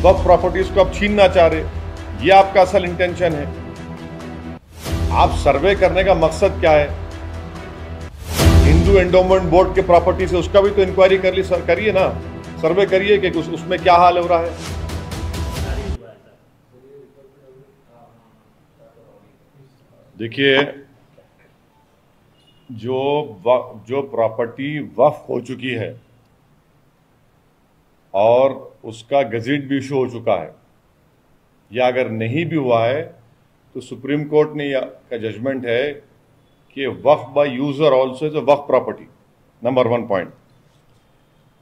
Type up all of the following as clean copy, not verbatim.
वक्फ properties को आप छीनना चाह रहे, ये आपका असल इंटेंशन है। आप सर्वे करने का मकसद क्या है? हिंदू एंडोमेंट बोर्ड के प्रॉपर्टी से उसका भी तो इंक्वायरी करिए ना, सर्वे करिए कि उसमें क्या हाल हो रहा है। देखिए, जो प्रॉपर्टी वक्फ हो चुकी है और उसका गजेट भी इशू हो चुका है, या अगर नहीं भी हुआ है तो सुप्रीम कोर्ट ने का जजमेंट है कि waqf by user also is a waqf property, number 1 point.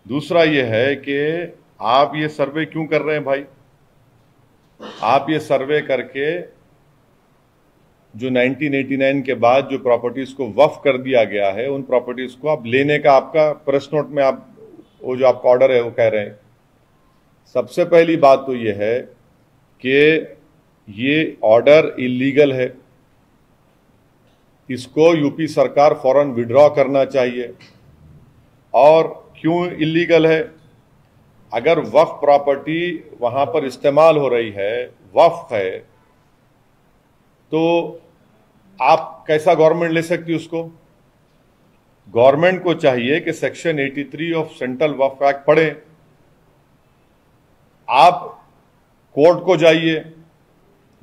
दूसरा यह है कि आप ये सर्वे क्यों कर रहे हैं भाई? आप ये सर्वे करके जो 1989 के बाद जो प्रॉपर्टीज को वक्फ कर दिया गया है, उन प्रॉपर्टीज को आप लेने का आपका प्रेस नोट में आप वो जो आपका ऑर्डर है वो कह रहे हैं। सबसे पहली बात तो ये है कि ये ऑर्डर इलीगल है, इसको यूपी सरकार फौरन विड्रॉ करना चाहिए। और क्यों इलीगल है? अगर वक्फ प्रॉपर्टी वहां पर इस्तेमाल हो रही है, वक्फ है, तो आप कैसा गवर्नमेंट ले सकती है उसको? गवर्नमेंट को चाहिए कि section 83 of central Waqf act पढ़ें। आप कोर्ट को जाइए,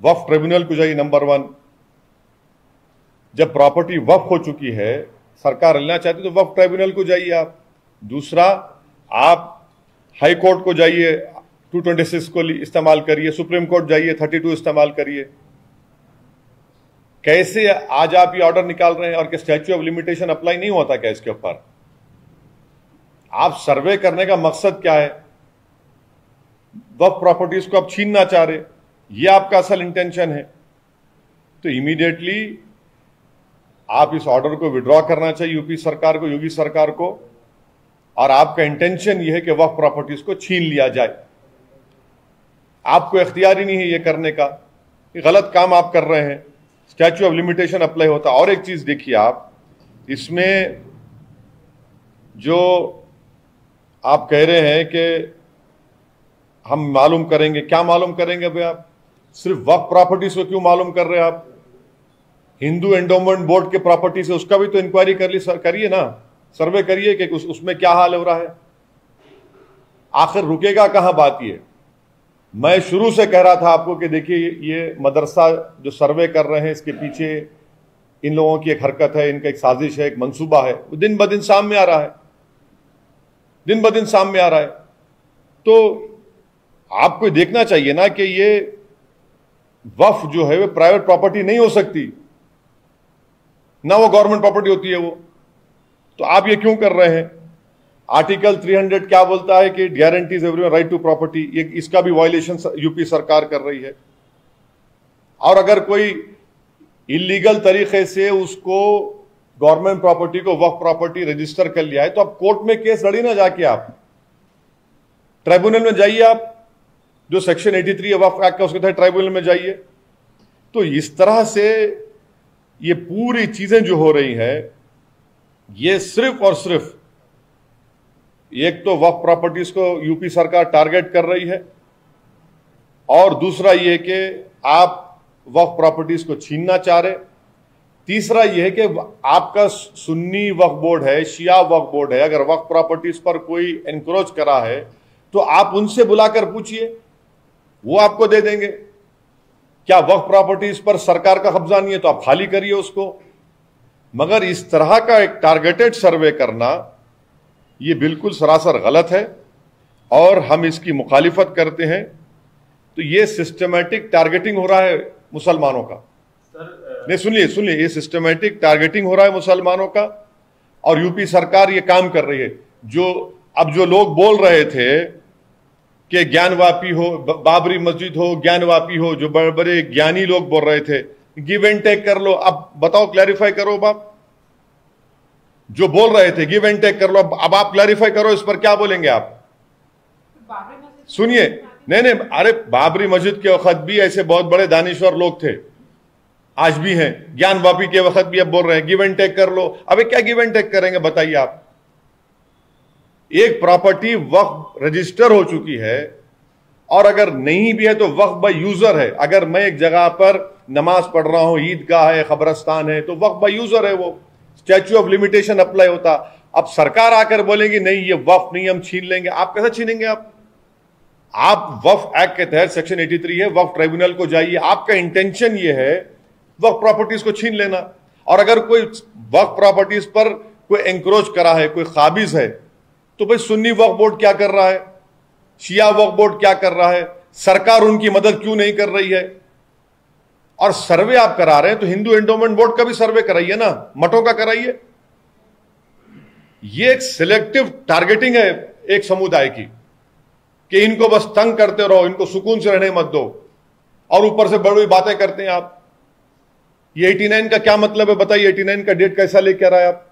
वक्फ ट्रिब्यूनल को जाइए, नंबर 1। जब प्रॉपर्टी वक्फ हो चुकी है, सरकार लेना चाहती तो वक्फ ट्रिब्यूनल को जाइए आप। दूसरा, आप हाई कोर्ट को जाइए, 226 को इस्तेमाल करिए, सुप्रीम कोर्ट जाइए, 32 इस्तेमाल करिए। कैसे आज आप ये ऑर्डर निकाल रहे हैं और कि स्टैच्यू ऑफ लिमिटेशन अप्लाई नहीं होता क्या इसके ऊपर? आप सर्वे करने का मकसद क्या है? वक्फ प्रॉपर्टीज को आप छीनना चाह रहे, ये आपका असल इंटेंशन है। तो इमीडिएटली आप इस ऑर्डर को विड्रॉ करना चाहिए यूपी सरकार को, योगी सरकार को। और आपका इंटेंशन ये है कि वक्फ प्रॉपर्टीज को छीन लिया जाए। आपको इख्तियार ही नहीं है ये करने का, ये गलत काम आप कर रहे हैं। स्टैच्यू ऑफ लिमिटेशन अप्लाई होता। और एक चीज देखिए आप, इसमें जो आप कह रहे हैं कि हम मालूम करेंगे, क्या मालूम करेंगे भाई? आप सिर्फ वक्फ प्रॉपर्टीज को क्यों मालूम कर रहे हैं? आप हिंदू एंडोमेंट बोर्ड के प्रॉपर्टी से उसका भी तो इंक्वायरी करिए ना, सर्वे करिए कि उसमें क्या हाल हो रहा है। आखिर रुकेगा कहां बात? ये मैं शुरू से कह रहा था आपको कि देखिए, ये मदरसा जो सर्वे कर रहे हैं, इसके पीछे इन लोगों की एक हरकत है, इनका एक साजिश है, एक मंसूबा है, वो दिन ब दिन सामने आ रहा है, दिन ब दिन सामने आ रहा है। तो आपको देखना चाहिए ना कि ये वक्फ जो है वो प्राइवेट प्रॉपर्टी नहीं हो सकती, ना वो गवर्नमेंट प्रॉपर्टी होती है वो। तो आप ये क्यों कर रहे हैं? आर्टिकल 300 क्या बोलता है कि guarantees everyone right to property, ये इसका भी वायलेशन यूपी सरकार कर रही है। और अगर कोई इलीगल तरीके से उसको गवर्नमेंट प्रॉपर्टी को वक्फ प्रॉपर्टी रजिस्टर कर लिया है, तो आप कोर्ट में केस लड़ी ना जाके, आप ट्राइब्यूनल में जाइए, आप जो सेक्शन 83 है वक्फ एक्ट का, उसके तहत ट्राइब्यूनल में जाइए। तो इस तरह से ये पूरी चीजें जो हो रही है, ये सिर्फ और सिर्फ एक तो वक्फ प्रॉपर्टीज को यूपी सरकार टारगेट कर रही है, और दूसरा ये कि आप वक्फ प्रॉपर्टीज को छीनना चाह रहे। तीसरा ये है कि आपका सुन्नी वक्फ बोर्ड है, शिया वक्फ बोर्ड है, अगर वक्फ प्रॉपर्टीज पर कोई एनक्रोच करा है तो आप उनसे बुलाकर पूछिए, वो आपको दे देंगे। क्या वक्फ प्रॉपर्टीज पर सरकार का कब्जा नहीं है तो आप खाली करिए उसको। मगर इस तरह का एक टारगेटेड सर्वे करना ये बिल्कुल सरासर गलत है और हम इसकी मुखालिफत करते हैं। तो ये सिस्टमैटिक टारगेटिंग हो रहा है मुसलमानों का। नहीं, सुनिए, ये सिस्टमैटिक टारगेटिंग हो रहा है मुसलमानों का, और यूपी सरकार ये काम कर रही है। जो लोग बोल रहे थे कि ज्ञानवापी हो, बाबरी मस्जिद हो, ज्ञानवापी हो, जो बड़े बड़े ज्ञानी लोग बोल रहे थे, गिव एंड टेक कर लो। अब बताओ, क्लैरिफाई करो बाप। जो बोल रहे थे गिव एंड टेक कर लो, अब आप क्लैरिफाई करो, इस पर क्या बोलेंगे आप? सुनिए, नहीं, अरे बाबरी मस्जिद के वक्त भी ऐसे बहुत बड़े दानिश्वर लोग थे, आज भी हैं। ज्ञानवापी के वक्त भी अब बोल रहे हैं गिव एंड टेक कर लो। अबे क्या गिव एंड टेक करेंगे बताइए आप? एक प्रॉपर्टी वक्फ रजिस्टर हो चुकी है और अगर नहीं भी है तो वक्फ बाय यूजर है। अगर मैं एक जगह पर नमाज पढ़ रहा हूं, ईदगाह है, खबरस्तान है, तो वक्फ बाय यूजर है, वो स्टैच्यू ऑफ लिमिटेशन अप्लाई होता। अब सरकार आकर बोलेगी नहीं ये वक्फ नहीं, हम छीन लेंगे। आप कैसे छीनेंगे? आप वक्फ एक्ट के तहत सेक्शन 83 है, वक्फ ट्राइब्यूनल को जाइए। आपका इंटेंशन ये है वक्फ प्रॉपर्टीज को छीन लेना। और अगर कोई वक्फ प्रॉपर्टीज पर कोई एंक्रोच करा है, कोई काबिज है, तो भाई सुन्नी वक्फ बोर्ड क्या कर रहा है, शिया वक्फ बोर्ड क्या कर रहा है, सरकार उनकी मदद क्यों नहीं कर रही है? और सर्वे आप करा रहे हैं तो हिंदू एंडोमेंट बोर्ड का भी सर्वे कराइए ना, मठों का कराइए। ये एक सिलेक्टिव टारगेटिंग है एक समुदाय की, कि इनको बस तंग करते रहो, इनको सुकून से रहने मत दो, और ऊपर से बड़ी बड़ी बातें करते हैं आप। ये 89 का क्या मतलब है बताइए? 89 का डेट कैसा लेकर आए आप?